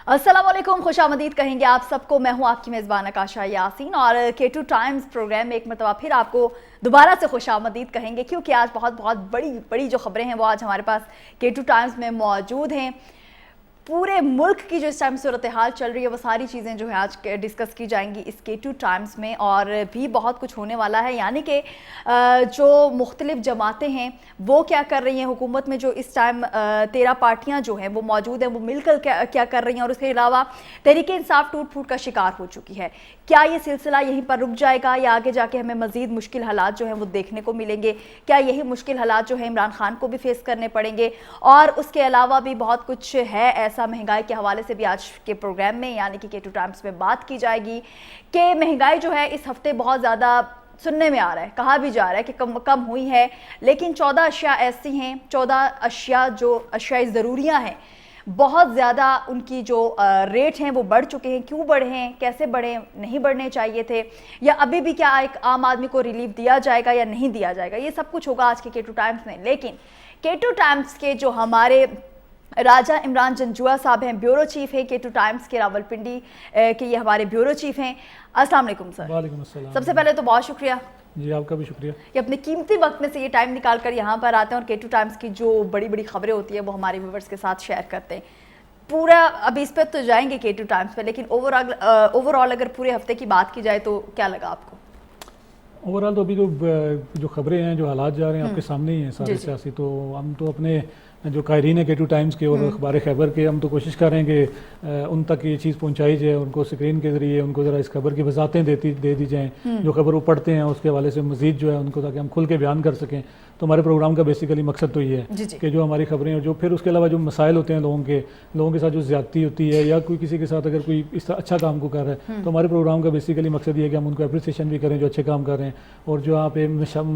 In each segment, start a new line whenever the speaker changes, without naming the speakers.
अस्सलामुअलैकुम, खुशामदीद कहेंगे आप सबको। मैं हूं आपकी मेज़बान आकाशा यासीन और K2 टाइम्स प्रोग्राम में एक मरतबा फिर आपको दोबारा से खुशामदीद कहेंगे, क्योंकि आज बहुत बहुत बड़ी बड़ी जो खबरें हैं वो आज हमारे पास K2 टाइम्स में मौजूद हैं। पूरे मुल्क की जो इस टाइम सूरत हाल चल रही है वो सारी चीज़ें जो है आज डिस्कस की जाएंगी इस K2 टाइम्स में, और भी बहुत कुछ होने वाला है। यानी कि जो मुख्तलिफ जमातें हैं वो क्या कर रही हैं, हुकूमत में जो इस टाइम 13 पार्टियां जो हैं वो मौजूद हैं वो मिलकर क्या कर रही हैं, और उसके अलावा तहरीक इंसाफ टूट फूट का शिकार हो चुकी है। क्या ये सिलसिला यहीं पर रुक जाएगा या आगे जाके हमें मज़ीद मुश्किल हालात जो हैं वो देखने को मिलेंगे? क्या यही मुश्किल हालात जो है इमरान खान को भी फेस करने पड़ेंगे? और उसके अलावा भी बहुत कुछ है ऐसा महंगाई के हवाले से भी आज के प्रोग्राम में यानी कि K2 टाइम्स में बात की जाएगी कि महंगाई जो है इस हफ्ते बहुत ज़्यादा सुनने में आ रहा है, कहा भी जा रहा है कि कम हुई है, लेकिन 14 अशिया ऐसी हैं, 14 अशिया जो अशियाई ज़रूरियाँ हैं बहुत ज़्यादा उनकी जो रेट हैं वो बढ़ चुके हैं। क्यों बढ़े हैं, कैसे बढ़े, नहीं बढ़ने चाहिए थे, या अभी भी क्या एक आम आदमी को रिलीफ दिया जाएगा या नहीं दिया जाएगा, ये सब कुछ होगा आज के K2 टाइम्स में। लेकिन K2 टाइम्स के जो हमारे राजा इमरान जंजुआ साहब हैं, ब्यूरो चीफ है K2 टाइम्स के रावलपिंडी के, ये हमारे ब्यूरो चीफ हैं। अस्सलाम वालेकुम सर।
वालेकुम अस्सलाम।
सबसे पहले तो बहुत शुक्रिया
जी, आपका भी शुक्रिया
कि अपने कीमती वक्त में से ये टाइम निकाल कर यहाँ पर आते हैं और K2 टाइम्स की जो बड़ी बड़ी खबरें होती है वो हमारे व्यूवर्स के साथ शेयर करते हैं। पूरा अभी इस पर तो जाएंगे K2 टाइम्स पे, लेकिन ओवरऑल अगर पूरे हफ्ते की बात की जाए तो क्या लगा आपको?
ओवरऑल तो अभी जो खबरें हैं, जो हालात जा रहे हैं आपके सामने ही हैं सारे सियासी। तो हम तो अपने जो कायरीन है K2 टाइम्स के और अखबार खैबर के, हम तो कोशिश कर रहे हैं कि उन तक ये चीज़ पहुंचाई जाए, उनको स्क्रीन के ज़रिए उनको ज़रा इस खबर की वजाहतें दे दी जाएँ, जो खबर वो पढ़ते हैं उसके हवाले से मज़ीद जो है उनको, ताकि हम खुल के बयान कर सकें। तो हमारे प्रोग्राम का बेसिकली मकसद तो ये है कि जो हमारी खबरें हैं, जो फिर उसके अलावा जो मसाइल होते हैं लोगों के साथ जो ज़्यादती होती है या कोई किसी के साथ अगर कोई इस तरह अच्छा काम को कर रहा है, तो हमारे प्रोग्राम का बेसिकली मकसद ये है कि हम उनको अप्रिसिएशन भी करें जो अच्छे काम कर रहे हैं, और जो यहाँ पे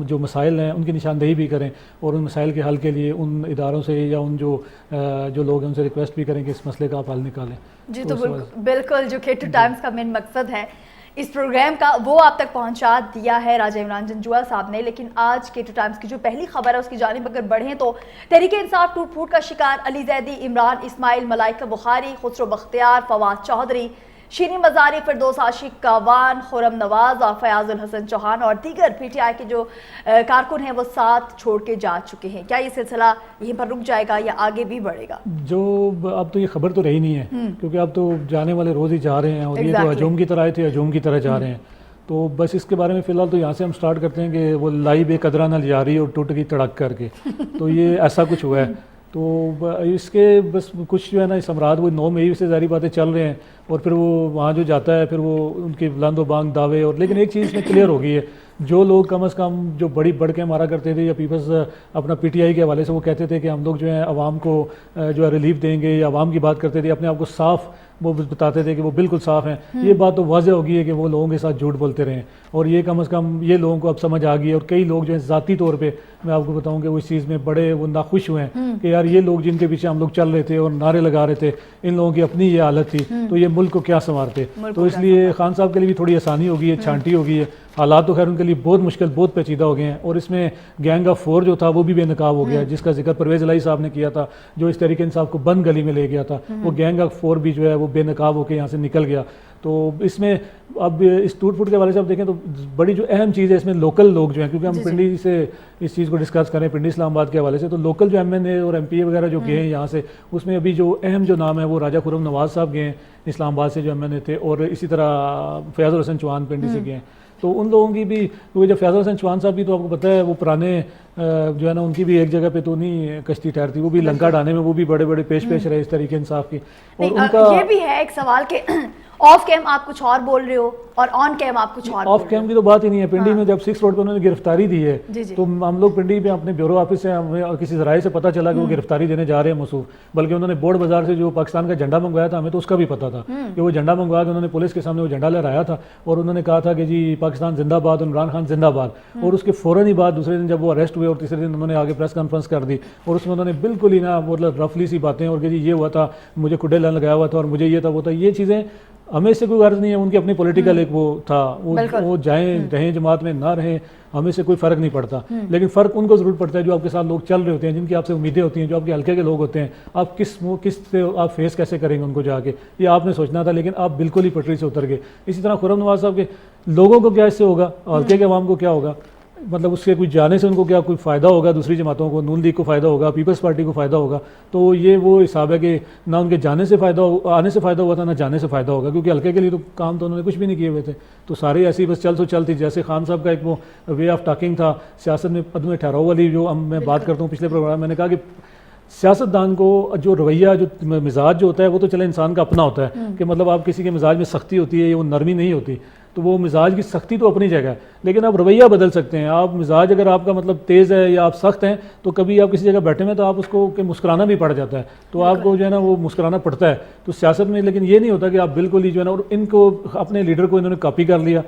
जो मसाइल हैं उनकी निशानदेही भी करें, और उन मसाइल के हल के लिए उन इदारों से या उन जो लोग हैं उनसे रिक्वेस्ट भी करें कि इस मसले का आप हल निकालें।
जी, तो बिल्कुल जो K2 टाइम्स का मेन मकसद है इस प्रोग्राम का वो आप तक पहुंचा दिया है राजा इमरान जंजुआ साहब ने। लेकिन आज K2 टाइम्स की जो पहली खबर है उसकी जानिब अगर बढ़ें तो तहरीक इंसाफ टूट फूट का शिकार अली जैदी, इमरान इस्माइल, मलाइका बुखारी, खुसरो बख्तियार, फवाद चौधरी, शीनी मजारी, फिरदौस आशिक कावान, खुरम नवाज और फयाजुल हसन चौहान और दीगर PTI के जो कारकुन हैं वो साथ छोड़ के जा चुके हैं। क्या ये सिलसिला यहीं पर रुक जाएगा या आगे भी बढ़ेगा?
जो अब तो ये खबर तो रही नहीं है, क्योंकि अब तो जाने वाले रोज़ ही जा रहे हैं, और ये तो हजूम की तरह आए थे हजूम की तरह जा रहे हैं। तो बस इसके बारे में फ़िलहाल तो यहाँ से हम स्टार्ट करते हैं कि वो लाई बेकदरा न जारी और टूट गई तड़क करके, तो ये ऐसा कुछ हुआ है। तो इसके बस कुछ जो है ना, इस अमराद वो 9 मई से जारी बातें चल रहे हैं, और फिर वो वहाँ जो जाता है फिर वो उनके बुलंद व बांग दावे, और लेकिन एक चीज़ इसमें क्लियर हो गई है, जो लोग कम अज़ कम जो बढ़ के मारा करते थे या पीपल्स अपना PTI के हवाले से वो कहते थे कि हम लोग जो है आवाम को जो है रिलीफ देंगे या आवाम की बात करते थे, अपने आप को साफ़ वो बताते थे कि वो बिल्कुल साफ़ हैं, ये बात तो वाज़ेह हो गई है कि वो लोगों के साथ झूठ बोलते रहे, और ये कम अज़ कम ये लोगों को अब समझ आ गई है। और कई लोग जो है ज़ाती तौर पे मैं आपको बताऊं कि वो इस चीज़ में बड़े वो नाखुश हुए हैं कि यार ये लोग जिनके पीछे हम लोग चल रहे थे और नारे लगा रहे थे, इन लोगों की अपनी ये हालत थी, तो ये मुल्क को क्या संवारते। तो इसलिए खान साहब के लिए भी थोड़ी आसानी हो गई है, छांटी हो गई है। हालात तो खैर उनके लिए बहुत मुश्किल, बहुत पेचीदा हो गए हैं, और इसमें गैंग ऑफ 4 जो था वो भी बेनकाब हो गया, जिसका जिक्र परवेज़ इलाही साहब ने किया था, जो इस तहरीक इंसाफ को बंद गली में ले गया था, वो गैंग ऑफ 4 भी जो है वो बेनकाब होकर यहाँ से निकल गया। तो इसमें अब इस टूट फूट के हवाले से आप देखें तो बड़ी जो अहम चीज़ है इसमें लोकल लोग जो हैं, क्योंकि हम पिंडी से इस चीज़ को डिस्कस करें, पिंडी इस्लामाबाद के हवाले से, तो लोकल जो MNA और MPA वगैरह जो गए हैं यहाँ से, उसमें अभी जो अहम जो नाम है वो राजा खुरम नवाज साहब गए हैं इस्लामाबाद से जो MNA थे, और इसी तरह फयाजुल हसन चौहान पिंडी से गए हैं। तो उन लोगों की भी, क्योंकि जब फयाजुल हसन चौहान साहब भी तो आपको पता है वो पुराने जो है ना, उनकी भी एक जगह पे तो नहीं कश्ती ठहरती, वो भी लंका डाने में वो भी बड़े बड़े पेश रहे इस तरीके इंसाफ की। और
उनका ये भी है एक सवाल के ऑफ कैम आप कुछ और बोल रहे हो और ऑन कैम आप कुछ और।
ऑफ कैम की तो बात ही नहीं है। पिंडी में जब 6 रोड पर उन्होंने गिरफ्तारी दी है, तो हम लोग पिंडी में अपने ब्यूरो ऑफिस से हमें किसी जराये से पता चला कि वो गिरफ्तारी देने जा रहे हैं मसूफ, बल्कि उन्होंने बोर्ड बाजार से जो पाकिस्तान का झंडा मंगवाया था, हमें तो उसका भी पता था कि वो झंडा मंगवा के उन्होंने पुलिस के सामने वो झंडा लहराया था, और उन्होंने कहा था कि जी पाकिस्तान जिंदाबाद, इमरान खान जिंदाबाद। और उसके फ़ौरन ही बाद दूसरे दिन जब वो अरेस्ट हुए और तीसरे दिन उन्होंने आगे प्रेस कॉन्फ्रेंस कर दी, और उसमें उन्होंने बिल्कुल ही ना मतलब रफली सी बातें, और कि जी ये हुआ था, मुझे कुडे लगाया हुआ था और मुझे ये था वो था, ये चीज़ें हमें इससे कोई गर्ज नहीं है, उनकी अपनी पॉलिटिकल एक वो था, वो जाएं रहें जमात में ना रहें, हमें से कोई फ़र्क नहीं पड़ता। लेकिन फ़र्क उनको ज़रूर पड़ता है जो आपके साथ लोग चल रहे होते हैं, जिनकी आपसे उम्मीदें होती हैं, जो आपके हल्के के लोग होते हैं। आप किस से आप फेस कैसे करेंगे उनको जाके, ये आपने सोचना था, लेकिन आप बिल्कुल ही पटरी से उतर गए। इसी तरह खुर्रम नवाज साहब के लोगों को क्या इससे होगा, हल्के के अवाम को क्या होगा, मतलब उसके कुछ जाने से उनको क्या कोई फ़ायदा होगा, दूसरी जमातों को, नून लीग को फ़ायदा होगा, पीपल्स पार्टी को फ़ायदा होगा। तो ये वो हिसाब है कि ना उनके जाने से फ़ायदा आने से फ़ायदा हुआ था, ना जाने से फ़ायदा होगा, क्योंकि हल्के के लिए तो काम तो उन्होंने कुछ भी नहीं किए हुए थे। तो सारे ऐसी बस चल तो चलती, जैसे खान साहब का एक वो वे ऑफ टॉकिंग था सियासत में अदम ठहराव वाली, जो मैं बात करता हूँ पिछले प्रोग्राम मैंने कहा कि सियासतदान को जो रवैया, जो मिजाज जो होता है, वो तो चले इंसान का अपना होता है कि मतलब आप किसी के मिजाज में सख्ती होती है, वो नरमी नहीं होती, तो वो मिजाज की सख्ती तो अपनी जगह है, लेकिन आप रवैया बदल सकते हैं। आप मिजाज अगर आपका मतलब तेज़ है या आप सख्त हैं, तो कभी आप किसी जगह बैठे में तो आप उसको कि मुस्कुराना भी पड़ जाता है, तो आपको जो है ना वो मुस्कुराना पड़ता है। तो सियासत में लेकिन ये नहीं होता कि आप बिल्कुल ही जो है ना, और इनको अपने लीडर को इन्होंने कॉपी कर लिया।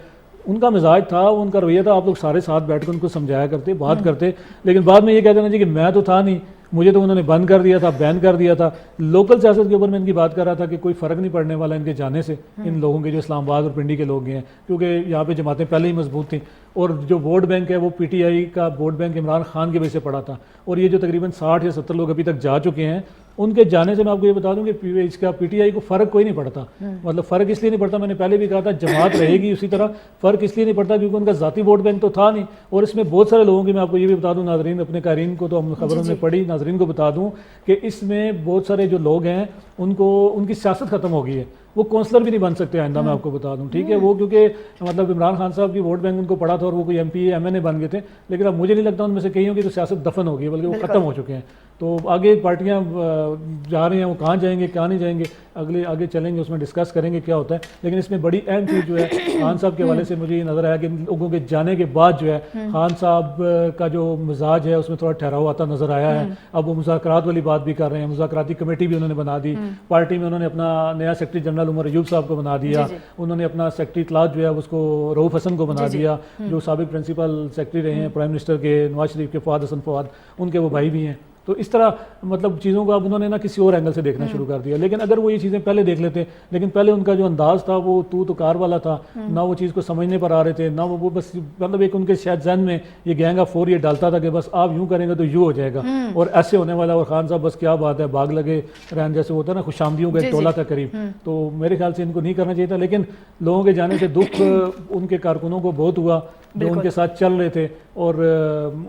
उनका मिजाज था, उनका रवैया था, आप लोग सारे साथ बैठ कर उनको समझाया करते, बात करते, लेकिन बाद में ये कहते ना जी कि मैं तो था नहीं, मुझे तो उन्होंने बंद कर दिया था, बैन कर दिया था। लोकल सियासत के ऊपर मैं इनकी बात कर रहा था कि कोई फ़र्क नहीं पड़ने वाला इनके जाने से, इन लोगों के जो इस्लामाबाद और पिंडी के लोग हैं, क्योंकि यहाँ पे जमातें पहले ही मजबूत थी, और जो वोट बैंक है वो पीटीआई का वोट बैंक इमरान खान के वजह से पड़ा था। और ये जो तकरीबन 60 या 70 लोग अभी तक जा चुके हैं, उनके जाने से मैं आपको ये बता दूं कि इसका पीटीआई को फ़र्क कोई नहीं पड़ता। मतलब फ़र्क इसलिए नहीं पड़ता, मैंने पहले भी कहा था, जमात रहेगी उसी तरह, फ़र्क इसलिए नहीं पड़ता क्योंकि उनका ज़ाती वोट बैंक तो था नहीं। और इसमें बहुत सारे लोगों की, मैं आपको ये भी बता दूं, नाजरीन अपने कारीन को तो हम खबरों में पढ़ी, नाजरीन को बता दूं कि इसमें बहुत सारे जो लोग हैं उनको उनकी सियासत ख़त्म हो गई है, वो काउंसलर भी नहीं बन सकते आइंदा, मैं आपको बता दूं, ठीक है। वो क्योंकि मतलब इमरान खान साहब की वोट बैंक उनको पड़ा था और वो कोई एमपी एमएनए बन गए थे, लेकिन अब मुझे नहीं लगता उनमें से कई होंगे तो सियासत दफन हो गई, बल्कि वो ख़त्म हो चुके हैं। तो आगे पार्टियां जा रही हैं, वो कहाँ जाएंगे क्या नहीं जाएंगे, आगे चलेंगे, उसमें डिस्कस करेंगे क्या होता है। लेकिन इसमें बड़ी अहम चीज़ जो है खान साहब के हवाले से मुझे ये नज़र आया कि लोगों के जाने के बाद जो है खान साहब का जो मिजाज है उसमें थोड़ा ठहराव आता नज़र आया है। अब वो मुज़ाकरात वाली बात भी कर रहे हैं, मुज़ाकराती कमेटी भी उन्होंने बना दी, पार्टी में उन्होंने अपना नया सेक्रेटरी जनरल उमर अयूब साहब को बना दिया, उन्होंने अपना सेक्रेटरी इत्तलात जो है उसको रऊफ हसन को बना दिया, जो साबिक प्रिंसिपल सेक्रेटरी रहे हैं प्राइम मिनिस्टर के, नवाज शरीफ के, फवाद हसन फवाद, उनके वो भाई भी हैं। तो इस तरह मतलब चीज़ों को अब उन्होंने ना किसी और एंगल से देखना शुरू कर दिया। लेकिन अगर वो ये चीज़ें पहले देख लेते, लेकिन पहले उनका जो अंदाज था वो तू तो कार वाला था, ना वो चीज़ को समझने पर आ रहे थे, ना वो बस मतलब एक उनके शायद जहन में ये गैंग ऑफ फोर ये डालता था कि बस आप यूँ करेंगे तो यूँ हो जाएगा और ऐसे होने वाला। और खान साहब बस क्या बात है, भाग लगे रहन जैसे होता है ना, खुशामदियों का एक टोला था करीब। तो मेरे ख्याल से इनको नहीं करना चाहिए था, लेकिन लोगों के जाने से दुख उनके कारकुनों को बहुत हुआ जो उनके साथ चल रहे थे। और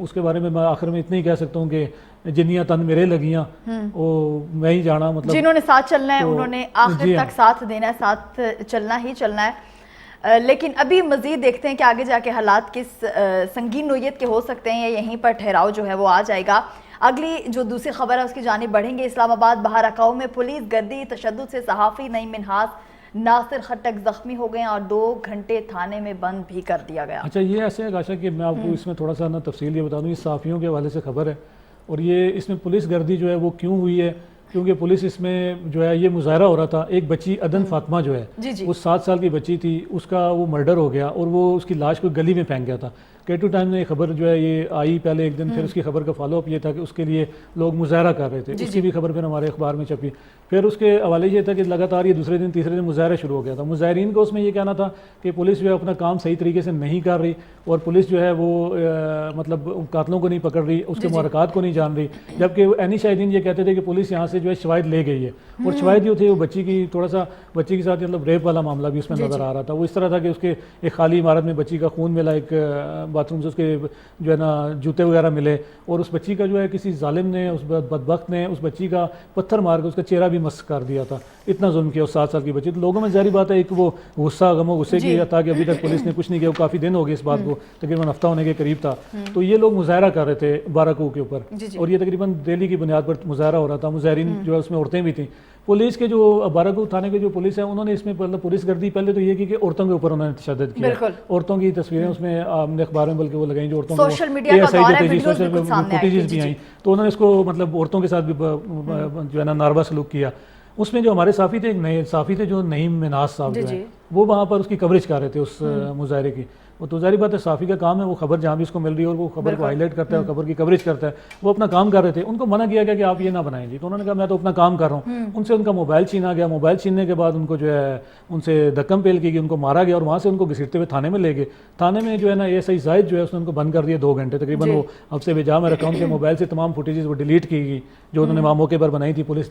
उसके बारे में मैं आखिर में इतना ही कह सकता हूँ कि जिन्नियां तन मेरे लगियां वो मैं ही जाना, मतलब
जिन्होंने साथ चलना है उन्होंने आखिर तक साथ देना है, साथ चलना ही चलना है। लेकिन अभी मजीद देखते हैं कि आगे जाके हालात किस संगीन नोयत के हो सकते हैं, या यहीं पर ठहराव जो है वो आ जाएगा। अगली जो दूसरी खबर है उसकी जानिब बढ़ेंगे। इस्लामाबाद बहारकाऊ में पुलिस गर्दी तशद्दुद से सहाफ़ी नईम मिन्हास नासिर खट्टक जख्मी हो गए और 2 घंटे थाने में बंद भी कर दिया गया।
अच्छा, ये ऐसे है आशा कि मैं आपको इसमें थोड़ा सा ना तफसील ये बता दूँ, ये सहाफ़ियों के हवाले से खबर है। और ये इसमें पुलिस गर्दी जो है वो क्यों हुई है, क्योंकि पुलिस इसमें जो है ये मुजाहरा हो रहा था। एक बच्ची अदन फातिमा जो है वो 7 साल की बच्ची थी, उसका वो मर्डर हो गया और वो उसकी लाश को गली में फेंक गया था। K2 टाइम में खबर जो है ये आई पहले एक दिन, फिर उसकी खबर का फॉलोअप ये था कि उसके लिए लोग मुजाहरा कर रहे थे, उसकी भी खबर फिर हमारे अखबार में छपी। फिर उसके हवाले ये था कि लगातार ये दूसरे दिन तीसरे दिन मुजाहरा शुरू हो गया था। मुजाहरीन को उसमें ये कहना था कि पुलिस जो है अपना काम सही तरीके से नहीं कर रही और पुलिस जो है वो मतलब कातलों को नहीं पकड़ रही, उसके मुहरकात को नहीं जान रही। जबकि एनी शाहिदीन ये कहते थे कि पुलिस यहाँ से जो है शवाहिद ले गई है, और शवाहिद जो थे वो बच्ची की थोड़ा सा बच्ची के साथ मतलब रेप वाला मामला भी उसमें नज़र आ रहा था। वो इस तरह था कि उसके एक खाली इमारत में बच्ची का खून मिला, एक बाथरूम से उसके जो है ना जूते वगैरह मिले, और उस बच्ची का जो है किसी जालिम ने, उस बदबख्त ने उस बच्ची का पत्थर मार के उसका चेहरा भी मस कर दिया था। इतना जुल्म किया उस 7 साल की बच्ची। तो लोगों में जारी बात है एक वो गुस्सा गमो गुस्से की था कि अभी तक पुलिस ने कुछ नहीं किया। वो काफ़ी दिन हो गए इस बात को, तकरीबन हफ्ता होने के करीब था। तो ये लोग मुजाहरा कर रहे थे बाराकू के ऊपर, और ये तकरीबन दिल्ली की बुनियाद पर मुजाहरा हो रहा था। मुजाहरीन जो है उसमें औरतें भी थी। पुलिस के जो बाराकू थाने के जो पुलिस है उन्होंने इसमें मतलब पुलिस गर्दी पहले तो ये की कि औरतों के ऊपर उन्होंने तशद्दुद किया। औरतों की तस्वीरें उसमें हमने अखबार में बल्कि वो लगाई जो औरतों
सोशल मीडिया का दौर है,
सोशल फुटेजेस भी आई, तो उन्होंने इसको मतलब औरतों के साथ भी जो है ना नारवा सलूक किया। उसमें जो हमारे साफ़ी थे, एक नए साफ़ी थे जो नईम मिन्हास साहब जो है वो वहाँ पर उसकी कवरेज कर रहे थे उस मुजाहरे की। वो तो जाहिर बात है साफ़ी का काम है, वो खबर जहाँ भी उसको मिल रही है और वो खबर को हाईलाइट करता है और खबर की कवरेज करता है, वो अपना काम कर रहे थे। उनको मना किया गया कि आप ये ना बनाएं जी, तो उन्होंने कहा मैं तो अपना काम कर रहा हूँ। उनसे उनका मोबाइल छीना गया, मोबाइल छीनने के बाद उनको जो है उनसे धक्कम पेल की गई, उनको मारा गया और वहाँ से उनको घसीटते हुए थाने में ले गए। थाने में जो है ना ASI जाहिद जो है उसने उनको बंद कर दिया 2 घंटे तकरीबन। वो अब से बेजा में रखा, उनके मोबाइल से तमाम फुटेजेस वो डिलीट की गई जो उन्होंने वहाँ मौके पर बनाई थी, पुलिस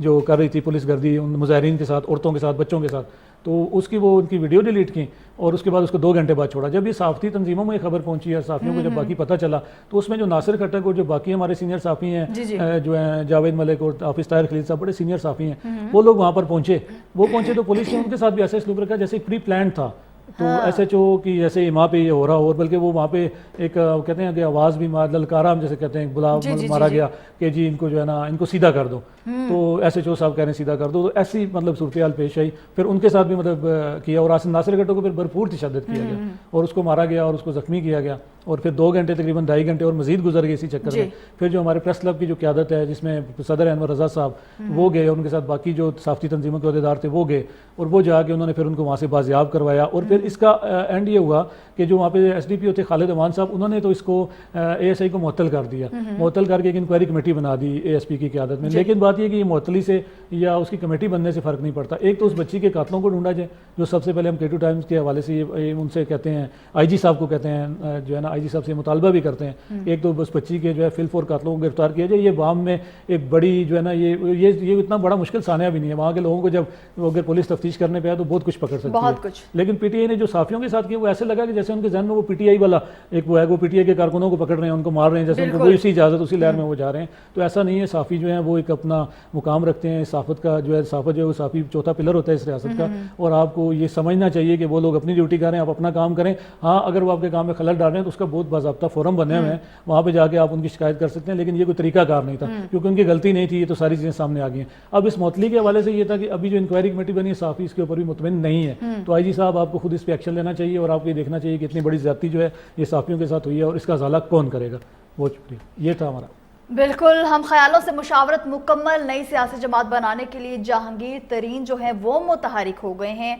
जो कर रही थी पुलिस गर्दी उन मुजाहिरीन के साथ, औरतों के साथ, बच्चों के साथ, तो उसकी वो उनकी वीडियो डिलीट की और उसके बाद उसको 2 घंटे बाद छोड़ा। जब ये साफ़ी तंजीमों में ये खबर पहुंची और साफ़ियों को जब बाकी पता चला तो उसमें जो नासिर खट्टक और जो बाकी हमारे सीनियर साफ़ी हैं जो हैं जावेद मलिक और हाफिज़ ताहिर खलील साहब, बड़े सीनियर साफ़ी हैं, वो लोग वहाँ पर पहुँचे। वो पहुँचे तो पुलिस ने उनके साथ भी ऐसा सलूक रखा जैसे प्री प्लान था। तो SHO की जैसे वहाँ पे ये हो रहा हो, और बल्कि वो वहाँ पे एक कहते हैं कि आवाज़ भी मार, ललकारा हम जैसे कहते हैं, बुला मारा गया कि जी इनको जो है ना इनको सीधा कर दो। तो SHO साहब कह रहे हैं सीधा कर दो। तो ऐसी मतलब सूरत हाल पेश आई। फिर उनके साथ भी मतलब किया और नासिर खट्टक को फिर भरपूर तशद्दुद किया गया और उसको मारा गया और उसको जख्मी किया गया और फिर 2 घंटे तकरीबन 2.5 घंटे और मजीद गुजर गए इसी चक्कर में। फिर जो हमारे प्रेस क्लब की जो क़यादत है जिसमें सदर अनवर रज़ा साहब वो गए, उनके साथ बाकी जो साफ़ी तंजीमों के अहदेदार थे वो गए और वो जाके उन्होंने फिर उनको वहाँ से बाजियाब करवाया। और फिर इसका एंड ये हुआ कि जो वहाँ पे SDPO थे खालिद अमान साहब, उन्होंने तो इसको ASI को मुअत्तल कर दिया, मुअत्तल करके एक इंक्वायरी कमेटी बना दी ASP की क़यादत में। लेकिन बात ये कि ये मुअत्तली से या उसकी कमेटी बनने से फ़र्क नहीं पड़ता। एक तो उस बच्ची के कातलों को ढूंढा जाए, जो सबसे पहले हम K2 टाइम्स के हवाले से उनसे कहते हैं, IG साहब को कहते हैं जो है ना, IG साहब से मुतालबा भी करते हैं एक तो उस बच्ची के जो है फिल 4 कातलों को गिरफ्तार किया जाए। ये वाम में एक बड़ी जो है ना ये इतना बड़ा मुश्किल सानिया भी नहीं है। वहाँ के लोगों को जब अगर पुलिस तफ्तीश करने पे आए तो बहुत कुछ पकड़ सकती है। लेकिन PTI ने जो साफ़ियों के साथ किया वो ऐसे लगा कि जैसे उनके जहन में वो PTI वाला एक वो है, वो PTI के कारकुनों को पकड़ रहे हैं, उनको मार रहे हैं, जैसे उनको वही उसी इजाज़त उसी लहर में वो जा रहे हैं। तो ऐसा नहीं है। साफ़ी जो है वो एक अपना मुकाम रखते हैं। साफ़त का जो है, साफ़त जो है वो साफ़ी चौथा पिलर होता है इस रियासत का, और आपको ये समझना चाहिए कि वो लोग अपनी ड्यूटी करें, आप अपना काम करें। हाँ, अगर वो आपके काम में खलल डाल रहे हैं तो उसका बहुत बाज़ाब्ता फोरम बने हुए हैं, वहाँ पे जाके आप उनकी शिकायत कर सकते हैं। लेकिन ये कोई तरीकाकार नहीं था क्योंकि उनकी गलती नहीं थी। ये तो सारी चीज़ें सामने आ गई हैं। अब इस मुअत्तली के हवाले से ये था कि अभी जो इंक्वायरी कमेटी बनी है साफ़ी इसके ऊपर भी मुतमिन नहीं है। तो IG साहब आपको खुद इस पर एक्शन लेना चाहिए और आपको ये देखना चाहिए कि इतनी बड़ी ज़्यादती जो है ये साफ़ियों के साथ हुई है और इसका ज़ाला कौन करेगा। बहुत शुक्रिया। ये था हमारा।
बिल्कुल, हम ख्यालों से मुशावरत मुकम्मल नई सियासी जमात बनाने के लिए जहांगीर तरीन जो है वो मुतहरिक हो गए हैं।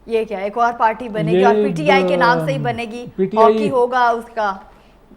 ये क्या एक और पार्टी बनेगी और PTI के नाम से ही बनेगी, हॉकी होगा उसका।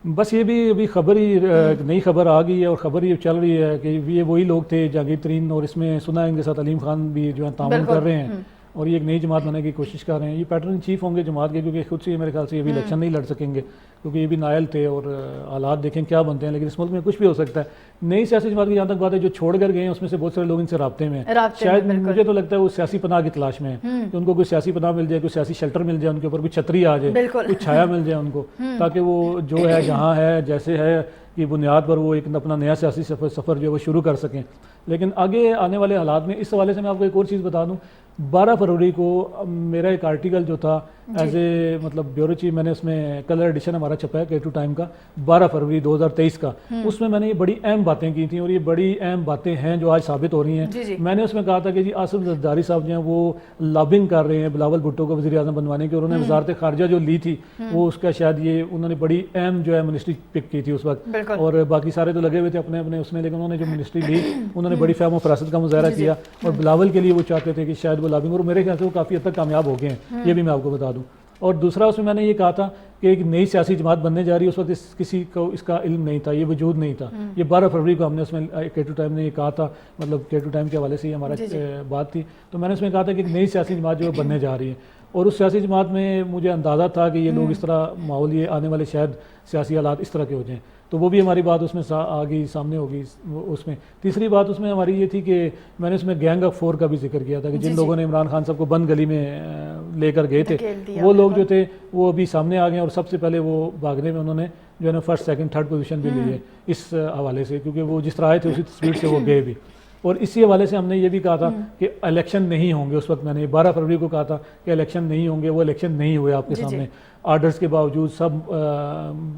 बस ये भी अभी खबर ही नई खबर आ गई है और खबर ये चल रही है कि ये वही लोग थे जहांगीर तरीन, और इसमें सुना है इनके साथ अलीम खान भी जो है तामुन कर रहे हैं और ये एक नई जमात बनाने की कोशिश कर रहे हैं। ये पैटर्न इन चीफ होंगे जमात के, क्योंकि खुद से मेरे ख्याल से ये भी इलेक्शन नहीं लड़ सकेंगे क्योंकि ये भी नायल थे और हालात देखें क्या बनते हैं। लेकिन इस मुल्क में कुछ भी हो सकता है। नई सियासी जमात की जहाँ तक बात है जो छोड़ कर गए हैं उसमें से बहुत सारे लोग इनसे राब्ते में हैं। शायद मुझे तो लगता है वो सियासी पनाह की तलाश में है कि उनको कोई सियासी पनाह मिल जाए, कोई सियासी शेल्टर मिल जाए, उनके ऊपर कोई छतरी आ जाए, कोई छाया मिल जाए उनको, ताकि वो जो है जहाँ है जैसे है की बुनियाद पर वो एक अपना नया सियासी सफ़र जो है वो शुरू कर सकें। लेकिन आगे आने वाले हालात में इस हवाले से मैं आपको एक और चीज़ बता दूं, 12 फरवरी को मेरा एक आर्टिकल जो था एज ए मतलब ब्यूरो चीफ, मैंने उसमें कलर एडिशन हमारा छपा है K2 टाइम का 12 फरवरी 2023 का, उसमें मैंने ये बड़ी अहम बातें की थी और ये बड़ी अहम बातें हैं जो आज साबित हो रही हैं। मैंने उसमें कहा था कि जी आसिफ जरदारी साहब जो हैं वो लॉबिंग कर रहे हैं बिलावल भुट्टो को वज़ीर आज़म बनवाने की, और उन्होंने वज़ारत ख़ारजा जो ली थी वो उसका शायद ये उन्होंने बड़ी अहम जो है मिनिस्ट्री पिक की थी उस वक्त, और बाकी सारे तो लगे हुए थे अपने अपने उसमें, लेकिन उन्होंने जो मिनिस्ट्री ली उन्होंने बड़ी फ़हम और फरासत का मुजाहरा किया और बिलावल के लिए वो चाहते थे कि शायद वो लॉबिंग, और मेरे ख्याल से वो काफ़ी हद तक कामयाब हो गए हैं, ये भी मैं आपको बता दूँ। और दूसरा उसमें मैंने ये कहा था कि एक नई सियासी जमात बनने जा रही है, उस वक्त किसी को इसका इल्म नहीं था, ये वजूद नहीं था। ये 12 फरवरी को हमने उसमें K2 टाइम ने ये कहा था, मतलब K2 टाइम के हवाले से ही हमारा बात थी, तो मैंने उसमें कहा था कि एक नई सियासी जमात जो बनने जा रही है, और उस सियासी जमात में मुझे अंदाज़ा था कि ये लोग इस तरह माहौल ये आने वाले शायद सियासी हालात इस तरह के हो जाएँ, तो वो भी हमारी बात उसमें आ गई, सामने होगी उसमें। तीसरी बात उसमें हमारी ये थी कि मैंने उसमें गैंग ऑफ 4 का भी जिक्र किया था कि जिन लोगों ने इमरान खान साहब को बंद गली में लेकर गए थे, वो लोग जो थे वो अभी सामने आ गए, और सबसे पहले वो भागने में उन्होंने जो है ना 1st, 2nd, 3rd पोजीशन भी ली है इस हवाले से, क्योंकि वो जिस तरह आए थे उसी स्पीड से वो गए भी। और इसी हवाले से हमने ये भी कहा था कि इलेक्शन नहीं होंगे, उस वक्त मैंने 12 फरवरी को कहा था कि इलेक्शन नहीं होंगे, वो इलेक्शन नहीं हुए आपके सामने, आर्डर्स के बावजूद सब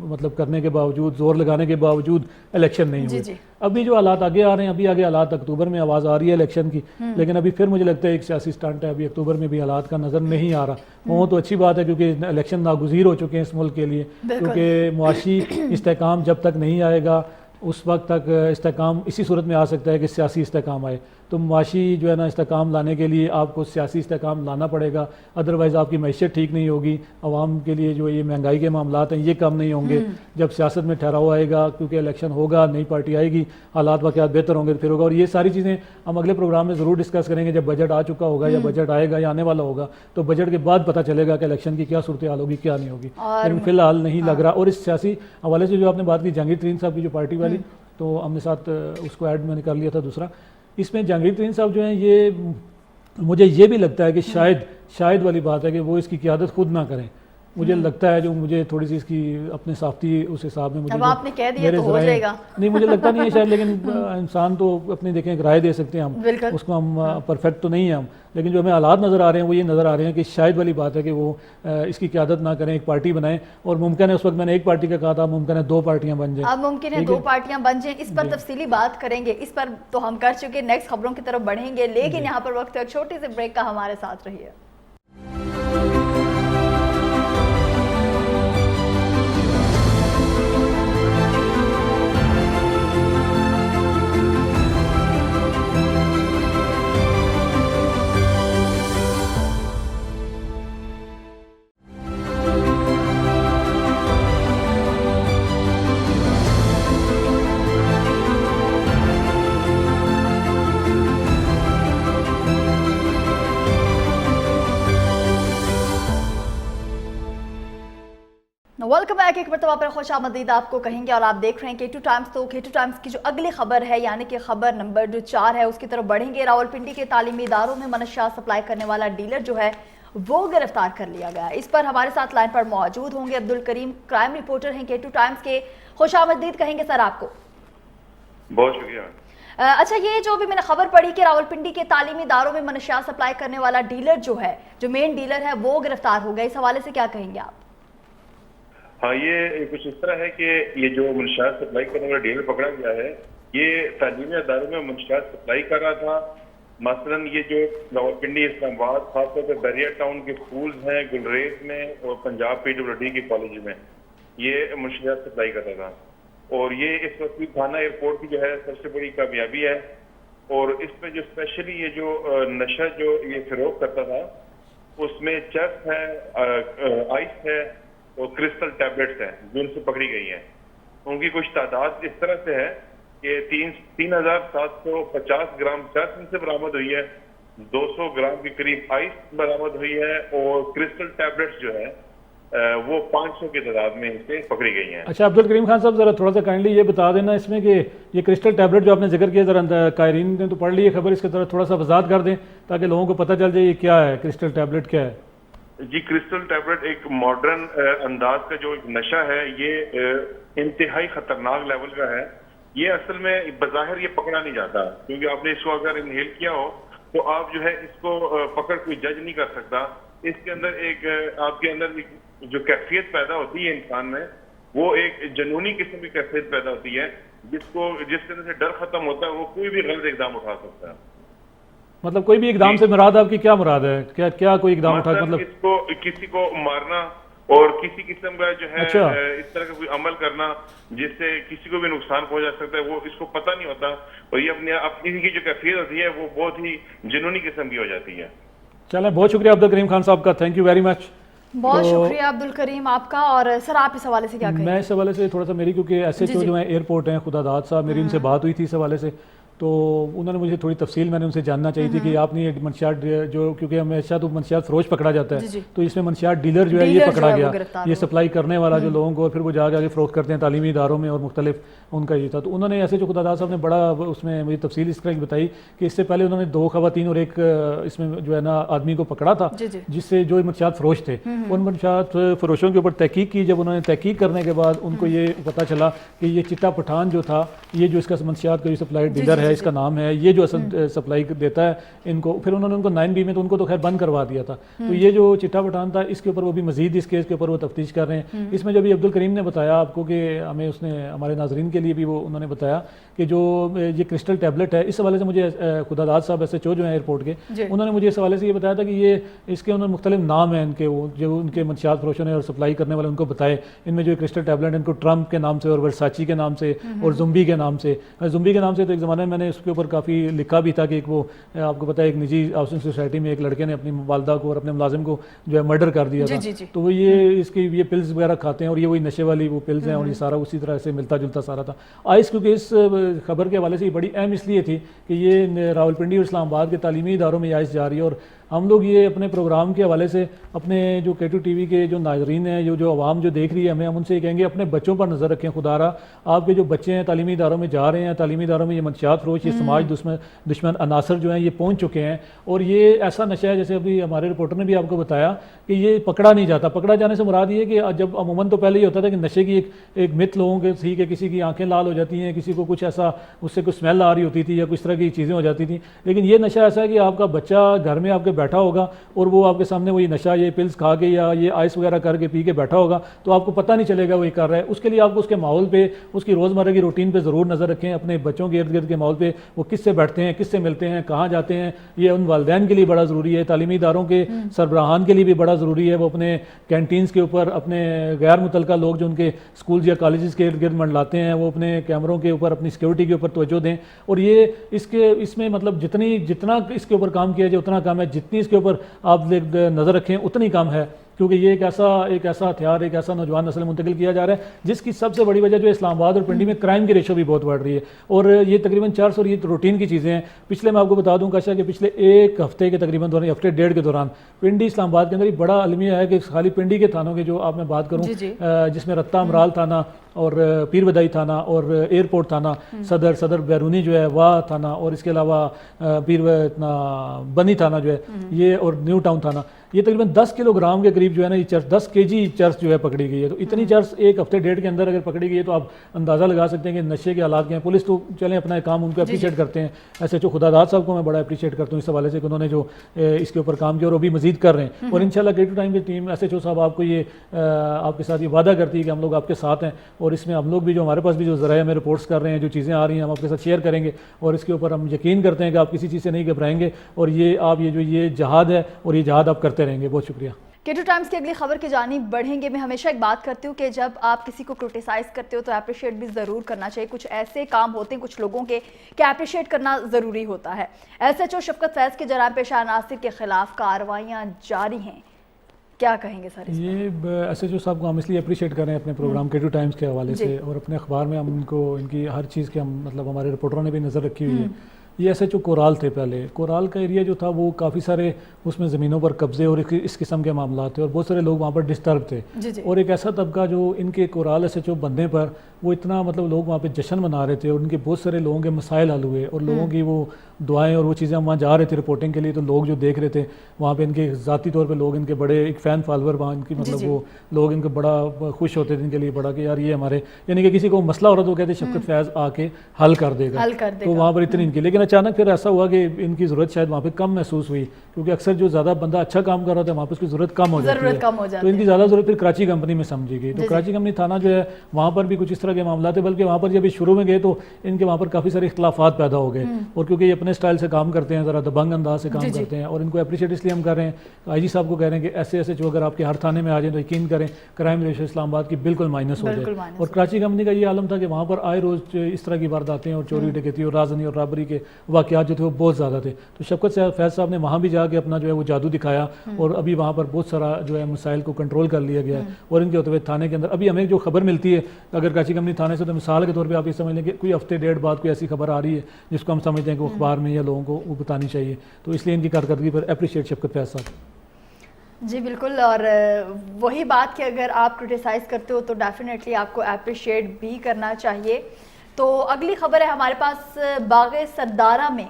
मतलब करने के बावजूद, जोर लगाने के बावजूद इलेक्शन नहीं हुए। अभी जो हालात आगे आ रहे हैं, अभी आगे हालात अक्टूबर में आवाज़ आ रही है इलेक्शन की, लेकिन अभी फिर मुझे लगता है एक सियासी स्टंट है, अभी अक्टूबर में भी हालात का नज़र नहीं आ रहा। वो तो अच्छी बात है क्योंकि इलेक्शन नागुज़ीर हो चुके हैं इस मुल्क के लिए, क्योंकि मुआशी इस्तेकाम जब तक नहीं आएगा उस वक्त तक इस्तेकाम इसी सूरत में आ सकता है कि सियासी इस्तेकाम आए। तो माशी जो है ना इस्तेकाम लाने के लिए आपको सियासी इस्तेकाम लाना पड़ेगा, अदरवाइज़ आपकी मैशियत ठीक नहीं होगी, आवाम के लिए जो ये महंगाई के मामलात हैं ये कम नहीं होंगे। जब सियासत में ठहराव आएगा, क्योंकि इलेक्शन होगा, नई पार्टी आएगी, हालात वाक़यात बेहतर होंगे तो फिर होगा। और ये सारी चीज़ें हम अगले प्रोग्राम में ज़रूर डिस्कस करेंगे, जब बजट आ चुका होगा या बजट आएगा या आने वाला होगा, तो बजट के बाद पता चलेगा कि इलेक्शन की क्या सूरत हाल होगी, क्या नहीं होगी। लेकिन फिलहाल नहीं लग रहा। और इस सियासी हवाले से जो आपने बात की जहांगीर तरीन साहब की जो पार्टी वाली, तो हमने साथ उसको ऐड मैंने कर लिया था दूसरा। इसमें जहांगीर तरीन साहब जो हैं, ये मुझे ये भी लगता है कि शायद वाली बात है कि वो इसकी क़यादत खुद ना करें। मुझे लगता है, जो मुझे थोड़ी सी इसकी अपने साफ्ती उस हिसाब में मुझे
अब आपने कह दिया तो हो जाएगा।
नहीं, मुझे लगता नहीं है शायद, लेकिन इंसान तो अपनी देखें एक राय दे सकते हैं हम, उसको हम परफेक्ट तो नहीं है हम, लेकिन जो हमें हालात नज़र आ रहे हैं वो ये नज़र आ रहे हैं कि शायद वाली बात है कि वो इसकी क़यादत ना करें, एक पार्टी बनाएं। और मुमकिन है, उस वक्त मैंने एक पार्टी का कहा था, मुमकिन है 2 पार्टियां बन जाएं।
अब मुमकिन है 2 पार्टियां बन जाएं। इस पर तफसीली बात करेंगे, इस पर तो हम कर चुके, नेक्स्ट खबरों की तरफ बढ़ेंगे, लेकिन यहाँ पर वक्त है एक छोटी सी ब्रेक का, हमारे साथ रहिए। Welcome back. एक मरतबा पर खुश आमदीद आपको कहेंगे और आप देख रहे हैं K2 टाइम्स। तो K2 टाइम्स की जो अगली खबर है, यानी कि खबर नंबर जो 4 है, उसकी तरफ बढ़ेंगे। रावलपिंडी के तालीमी इदारों में मनशियात सप्लाई करने वाला डीलर जो है वो गिरफ्तार कर लिया गया। इस पर हमारे साथ लाइन पर मौजूद होंगे अब्दुल करीम, क्राइम रिपोर्टर हैं K2 टाइम्स के। खुश आमदीद कहेंगे सर आपको।
बहुत शुक्रिया।
अच्छा, ये जो भी मैंने खबर पढ़ी कि रावलपिंडी के तालीमी इदारों में मनशियात सप्लाई करने वाला डीलर जो है, जो मेन डीलर है, वो गिरफ्तार हो गया, इस हवाले से क्या कहेंगे आप?
हाँ, ये कुछ इस तरह है कि ये जो मनशियात सप्लाई करने वाला डीलर पकड़ा गया है, ये तालीमी इदारों में मनशियात सप्लाई कर रहा था। मसलन ये जो रावलपिंडी, इस्लामाबाद, खासतौर पर बैरिया टाउन के स्कूल्स हैं, गुलरेज में और पंजाब PWD के कॉलेज में ये मनशियात सप्लाई करता था। और ये इस वक्त थाना एयरपोर्ट की जो है सबसे बड़ी कामयाबी है। और इसमें जो स्पेशली ये जो नशा जो ये फरोख्त करता था, उसमें चरस है, आइस है और क्रिस्टल टैबलेट्स हैं जो उनसे पकड़ी गई हैं। उनकी कुछ तादाद इस तरह से है कि 3,750 ग्राम चरस इनसे बरामद हुई है, 200 ग्राम के करीब आइस बरामद हुई है और क्रिस्टल टैबलेट्स जो है वो 500 की तादाद में इनसे पकड़ी गई हैं।
अच्छा अब्दुल करीम खान साहब, जरा थोड़ा सा काइंडली ये बता देना इसमें कि ये क्रिस्टल टैबलेट जो आपने जिक्र किया, जरा कायरीन ने तो पढ़ ली है खबर, इसके तरह थोड़ा सा वजाहत कर दें ताकि लोगों को पता चल जाए ये क्या है, क्रिस्टल टैबलेट क्या है।
जी, क्रिस्टल टैबलेट एक मॉडर्न अंदाज का जो एक नशा है, ये इंतहाई खतरनाक लेवल का है। ये असल में बज़ाहिर ये पकड़ा नहीं जाता, क्योंकि आपने इसको अगर इनहेल किया हो तो आप जो है इसको पकड़ कोई जज नहीं कर सकता। इसके अंदर एक आपके अंदर जो कैफियत पैदा होती है इंसान में, वो एक जनूनी किस्म की कैफियत पैदा होती है, जिसके अंदर से डर खत्म होता है, वो कोई भी गलत इकदाम उठा सकता है।
मतलब कोई भी इकदाम से मुराद आपकी क्या मुराद है, क्या कोई इकदाम उठा, मतलब
इसको किसी को मारना और किसी किस्म का जो है
अच्छा।
इस तरह का कोई अमल करना जिससे किसी को भी नुकसान पहुंचा सकता है, वो इसको पता नहीं होता। और ये अपनी की जो कैफियत होती है वो बहुत ही जुनूनी किस्म की हो जाती है।
चलें, बहुत शुक्रिया अब्दुल करीम खान साहब का, थैंक यू वेरी मच।
बहुत शुक्रिया अब्दुल करीम आपका। और सर आप इस हवाले से क्या कहेंगे?
मैं इस हवाले से थोड़ा सा, मेरी क्योंकि SHO जो है एयरपोर्ट हैं खुदादाद साहब, मेरी उनसे बात हुई थी इस हवाले से, तो उन्होंने मुझे थोड़ी तफसील मैंने उनसे जानना चाहिए थी कि आपने ये मनशियात जो, क्योंकि हमेशा तो मनशियात फरोश पकड़ा जाता है, तो इसमें मनशियात डीलर जो है ये पकड़ा गया, ये सप्लाई करने वाला जो लोगों को फिर वो जाके आगे फरोख्त करते हैं तालीमी इदारों में और मुख्तलिफ उनका ये था। तो उन्होंने ऐसे जो खुदादाद साहब ने बड़ा उसमें मुझे तफसील इस तरह की बताई कि इससे पहले उन्होंने 2 खवातीन और एक इसमें जो है ना आदमी को पकड़ा था, जिससे जो मनशियात फरोश थे, उन मनशियात फरोशों के ऊपर तहकीक की। जब उन्होंने तहकीक करने के बाद उनको ये पता चला कि ये चिट्टा पठान जो था, ये जो इसका मनशियात का सप्लाई डीलर है, इसका नाम है, ये जो असल सप्लाई देता है इनको, फिर उन्होंने उनको 9B में तो उनको तो खैर बंद करवा दिया था। तो ये जो चिट्टा पठान था, इसके ऊपर वो भी मजीद इस केस के ऊपर वो तफ्तीश कर रहे हैं। इसमें जब अब्दुल करीम ने बताया आपको कि हमें उसने हमारे नाजरीन के लिए भी वो उन्होंने बताया कि जो ये क्रिस्टल टैबलेट है, इस हवाले से मुझे खुदादाद साहब SHO जो है एयरपोर्ट के, उन्होंने मुझे इस हवाले से ये बताया था कि ये इसके उन्होंने मुख्तलिफ नाम हैं इनके, वो जो उनके मनशियात फरोशों ने और सप्लाई करने वाले उनको बताए। इनमें जो क्रिस्टल टैबलेट इनको ट्रम्प के नाम से और वर्साची के नाम से और जुम्बी के नाम से, जुम्बी के नाम से तो एक ज़माने में मैंने उसके ऊपर काफ़ी लिखा भी था कि एक वो आपको पता है एक निजी हाउसिंग सोसाइटी में एक लड़के ने अपनी वालदा को और अपने मुलाजिम को जो है मर्डर कर दिया था। तो वो ये इसकी ये पिल्स वगैरह खाते हैं और ये वही नशे वाली वो पिल्स हैं और ये सारा उसी तरह से मिलता जुलता सारा था। आइस क्योंकि इस खबर के हवाले से ये बड़ी अहम इसलिए थी कि ये रावलपिंडी और इस्लामाबाद के तालीमी इदारों में आइस जा रही है, और हम लोग ये अपने प्रोग्राम के हवाले से अपने जो K2 TV के जो नाजरीन हैं, जो आवाम जो देख रही है हमें, हम उनसे ये कहेंगे अपने बच्चों पर नज़र रखें। खुदारा आपके जो बच्चे हैं तालीमी इदारों में जा रहे हैं, तालीमी इदारों में ये मंशियात फरोश, ये समाज दुश्मन अनासर जो हैं ये पहुँच चुके हैं, और ये ऐसा नशा है जैसे अभी हमारे रिपोर्टर ने भी आपको बताया कि ये पकड़ा नहीं जाता। पकड़ा जाने से मुराद ये कि जब अमूमन तो पहले ये होता था कि नशे की एक मिथ लोगों के थी कि किसी की आंखें लाल हो जाती हैं, किसी को कुछ ऐसा उससे कुछ स्मेल आ रही होती थी या कुछ तरह की चीज़ें हो जाती थी। लेकिन ये नशा ऐसा है कि आपका बच्चा घर में आपके बैठा होगा और वो आपके सामने वही नशा ये पिल्स खा के या ये आइस वगैरह करके पी के बैठा होगा, तो आपको पता नहीं चलेगा वो ये कर रहा है। उसके लिए आपको उसके माहौल पे, उसकी रोज़मर्रा की रूटीन पे ज़रूर नज़र रखें। अपने बच्चों के इर्द गिर्द के माहौल पे वो किससे बैठते हैं, किससे मिलते हैं, कहाँ जाते हैं, ये उन वालिदैन के लिए बड़ा ज़रूरी है। तालीमी इदारों के सरबराहान के लिए भी बड़ा ज़रूरी है। वो अपने कैंटीन्स के ऊपर अपने गैर मुतल्लिका लोग जो उनके स्कूल या कॉलेज़ के इर्द गिर्द मंडलाते हैं, वो अपने कैमरों के ऊपर अपनी सिक्योरिटी के ऊपर तवज्जो दें। और ये इसमें मतलब जितना इसके ऊपर काम किया जाए उतना कम है, जितनी इसके ऊपर आप नज़र रखें उतनी कम है, क्योंकि ये एक ऐसा हथियार, एक ऐसा नौजवान नस्ल मुंतकिल किया जा रहा है जिसकी सबसे बड़ी वजह जो इस्लामाबाद और पिंडी में क्राइम की रेशो भी बहुत बढ़ रही है। और ये तकरीबन 400 ये रूटीन की चीज़ें हैं। पिछले मैं आपको बता दूं काशा कि पिछले एक हफ्ते के तकरीबन दौरान, हफ्ते डेढ़ के दौरान पिंडी इस्लामाबाद के अंदर ये बड़ा अलमिया है कि खाली पिंडी के थानों के जो आप मैं बात करूँ, जिसमें रत्ता अमराल थाना और पीर बदाई थाना और एयरपोर्ट थाना, सदर बैरूनी जो है वाह थाना, और इसके अलावा बनी थाना जो है ये, और न्यू टाउन थाना, ये तकरीबन 10 किलोग्राम के करीब जो है ना ये चर्च, 10 kg चर्च जो है पकड़ी गई है। तो इतनी चर्च एक हफ्ते डेढ़ के अंदर अगर पकड़ी गई है तो आप अंदाज़ा लगा सकते हैं कि नशे के हालात के हैं। पुलिस तो चलें अपना काम उनको अप्रीशिएट करते हैं, SHO खुदादाद साहब को मैं बड़ा अप्रीशिएट करता हूँ इस हवाले से कि उन्होंने जो इसके ऊपर काम किया और अभी मजीद कर रहे हैं। और इंशाल्लाह K2 टाइम की टीम, SHO साहब आपको ये आपके साथ ये वादा करती है कि हम लोग आपके साथ हैं, और इसमें हम लोग भी जो हमारे पास भी जो ज़राए में रिपोर्ट्स कर रहे हैं, जो चीज़ें आ रही हैं हम आपके साथ शेयर करेंगे, और इसके ऊपर हम यकीन करते हैं कि आप किसी चीज़ से नहीं घबराएंगे, और ये आप ये जहाद है और ये जहाद आप करते रहेंगे। बहुत शुक्रिया।
K2 टाइम्स की अगली खबर की जानिब बढ़ेंगे। मैं हमेशा एक बात करती हूँ कि जब आप किसी को क्रिटिसाइज़ करते हो तो अप्रिशिएट भी ज़रूर करना चाहिए। कुछ ऐसे काम होते हैं कुछ लोगों के कि अप्रिशिएट करना ज़रूरी होता है। SHO शफकत फैज़ के जराइम पेशा अनासिर के खिलाफ कार्रवाइयाँ जारी हैं, क्या कहेंगे सर?
ये SHO साहब को हम इसलिए अप्रिशिएट कर रहे हैं अपने प्रोग्राम K2 टाइम्स के हवाले से, और अपने अखबार में हम इनको इनकी हर चीज़ के हम मतलब हमारे रिपोर्टरों ने भी नज़र रखी हुई है। ये SHO कोराल थे, पहले कोराल का एरिया जो था वो काफ़ी सारे उसमें ज़मीनों पर कब्जे और इस किस्म के मामला थे, और बहुत सारे लोग वहाँ पर डिस्टर्ब थे। और एक ऐसा तबका जो इनके कोराल SHO बनने पर वो इतना मतलब लोग वहाँ पे जश्न मना रहे थे, और उनके बहुत सारे लोगों के मसाइल हल हुए, और लोगों की वो दुआएं और वो चीज़ें हम वहाँ जा रहे थे रिपोर्टिंग के लिए, तो लोग जो देख रहे थे वहाँ पे इनके ज़ाती तौर पे लोग इनके बड़े एक फ़ैन फॉलोअर वहाँ इनकी मतलब वो लोग इनके बड़ा खुश होते थे इनके लिए बड़ा कि यार ये हमारे, यानी कि किसी को मसला हो रहा तो कहते शफकत फैज़ आके हल कर देगा। तो वहाँ पर इतनी इनकी, लेकिन अचानक फिर ऐसा हुआ कि इनकी ज़रूरत शायद वहाँ पर कम महसूस हुई, क्योंकि अक्सर जो ज़्यादा बंदा अच्छा काम कर रहा था वहाँ पर उसकी ज़रूरत कम हो जाती है, तो इनकी ज़्यादा ज़रूरत फिर कराची कंपनी में समझी गई। तो कराची कंपनी थाना जो है वहाँ पर भी कुछ इस तरह के मामला थे, बल्कि वहाँ पर जब शुरू में गए तो इनके वहाँ पर काफ़ी सारे इख्तलाफात पैदा हो गए, और क्योंकि ये अपने स्टाइल से काम करते हैं, ज़रा दबंग अंदाज से काम करते हैं, और इनको अप्रिशिएट इसलिए हम कर रहे हैं। IG साहब को कह रहे हैं कि ऐसे जो अगर आपके हर थाने में आ जाए तो यकीन करें क्राइम रेशो इस्लामाबाद की बिल्कुल माइनस हो जाए। और कराची कंपनी का ये आलम था कि वहाँ पर आए रोज़ इस तरह की वारदातें और चोरी डकैती और राजनी और रबरी के वाक़यात जो थे वो बहुत ज़्यादा थे। तो शफकत फैज़ साहब ने वहाँ भी जाके अपना जो है वो जादू दिखाया, और अभी वहाँ पर बहुत सारा जो है मसाइल को कंट्रोल कर लिया गया, और इनके होते हुए थाने के अंदर अभी हमें जो खबर मिलती है अगर कराची कंपनी थाने से, तो मिसाल के तौर पर आप ये समझ लें कि कोई हफ्ते डेढ़ बाद कोई ऐसी खबर आ रही है जिसको हम समझते हैं कि अखबार में या लोगों को वो बतानी चाहिए, तो इसलिए इनकी कारकर्दगी पर अप्रिशिएट शफकत फैज़ साहब।
जी बिल्कुल, और वही बात कि अगर आप क्रिटिसाइज़ करते हो तो डेफिनेटली आपको अप्रिशिएट भी करना चाहिए। तो अगली खबर है हमारे पास, बाग़े सरदारा में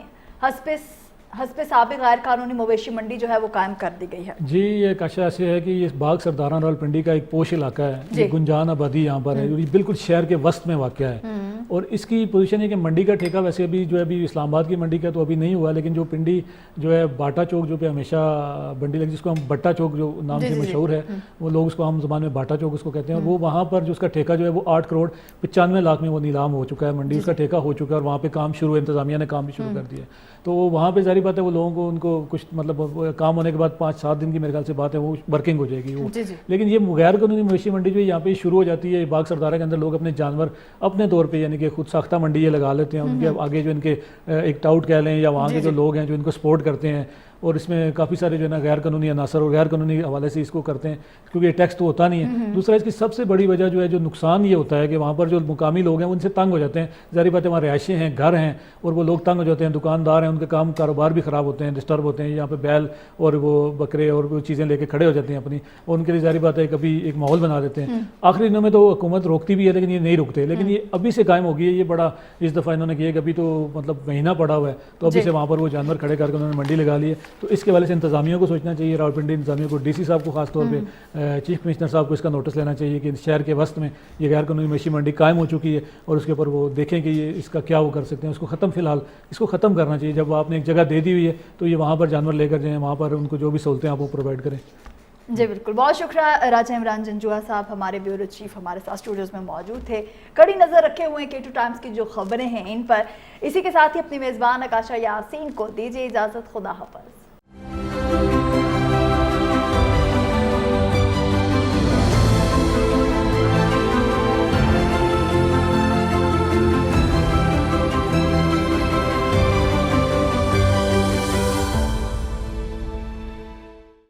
हस्बे साबिक़ गैर कानूनी मवेशी मंडी जो है वो कायम कर दी गई है।
जी, ये काशा ऐसे है कि ये बाग सरदारा रावलपिंडी का एक पोश इलाका है, ये गुंजान आबादी यहाँ पर है, ये बिल्कुल शहर के वस्त में वाक़ है, और इसकी पोजीशन है कि मंडी का ठेका वैसे अभी जो है अभी इस्लामाबाद की मंडी का तो अभी नहीं हुआ, लेकिन जो पिंडी जो है बाटा चौक जो पे हमेशा मंडी लगी, जिसको हम बट्टा चौक जो नाम से मशहूर है, वो लोग उसको आम ज़बान में बाटा चौक उसको कहते हैं, और वो वहाँ पर जो उसका ठेका जो है वो 8 करोड़ 95 लाख में वो नीलाम हो चुका है, मंडी उसका ठेका हो चुका है, और वहाँ पर काम शुरू, इंतज़ामिया ने काम भी शुरू कर दिया है। तो वहाँ पे जारी बात है वो लोगों को उनको कुछ मतलब काम होने के बाद 5-7 दिन की मेरे ख्याल से बात है वो वर्किंग हो जाएगी वो।
जी जी।
लेकिन ये गैर कानूनी मवेशी मंडी जो यहाँ पे शुरू हो जाती है, बाग सरदारा के अंदर लोग अपने जानवर अपने तौर पे यानी कि खुद साख्ता मंडी ये लगा लेते हैं, उनके आगे जो इनके एक टाउट कह लें या वहाँ के जो लोग हैं जो इनको सपोर्ट करते हैं, और इसमें काफ़ी सारे जो है ना गैर कानूनी अनासर और गैर कानूनी हवाले से इसको करते हैं, क्योंकि ये टैक्स तो होता नहीं है। दूसरा इसकी सबसे बड़ी वजह जो है, जो नुकसान ये होता है कि वहाँ पर जो मुकामी लोग हैं उनसे तंग हो जाते हैं। ज़ाहिर बात है वहाँ रिहायशें हैं, घर हैं, और वो लोग तंग हो जाते हैं, दुकानदार हैं, उनके काम कारोबार भी ख़राब होते हैं, डिस्टर्ब होते हैं। यहाँ पे बैल और वो बकरे और वो चीज़ें लेके खड़े हो जाते हैं अपनी, और उनके लिए ज़ाहिर बात है कभी एक माहौल बना देते हैं। आखिरी दिनों में तो हुकूमत रोकती भी है लेकिन ये नहीं रुकते, लेकिन ये अभी से कायम हो गई है। ये बड़ा इस दफ़ा इन्होंने किया कि अभी तो मतलब महीना पड़ा हुआ है, तो अभी से वहाँ पर वो जानवर खड़े करके उन्होंने मंडी लगा ली है। तो इसके वाले से इंतजामिया को सोचना चाहिए, रावलपिंडी इंतजामिया को, डीसी साहब को खास तौर पे, चीफ कमिश्नर साहब को इसका नोटिस लेना चाहिए कि शहर के वस्त में ये गैर कानूनी मवेशी मंडी कायम हो चुकी है, और उसके ऊपर वो देखें कि ये इसका क्या वो कर सकते हैं, उसको ख़त्म फिलहाल इसको ख़त्म करना चाहिए। जब आपने एक जगह दे दी हुई है तो ये वहाँ पर जानवर लेकर जाएँ, वहाँ पर उनको जो भी सहूलतें आप वो प्रोवाइड करें।
जी बिल्कुल, बहुत शुक्रिया राजा इमरान जंजुआ साहब, हमारे ब्यूरो चीफ हमारे साथ स्टूडियोज़ में मौजूद थे, कड़ी नज़र रखे हुए हैं K2 टाइम्स की जो खबरें हैं इन पर। इसी के साथ ही अपनी मेज़बान आकाशा यासीन को दीजिए इजाज़त, खुदा हाफ़िज़।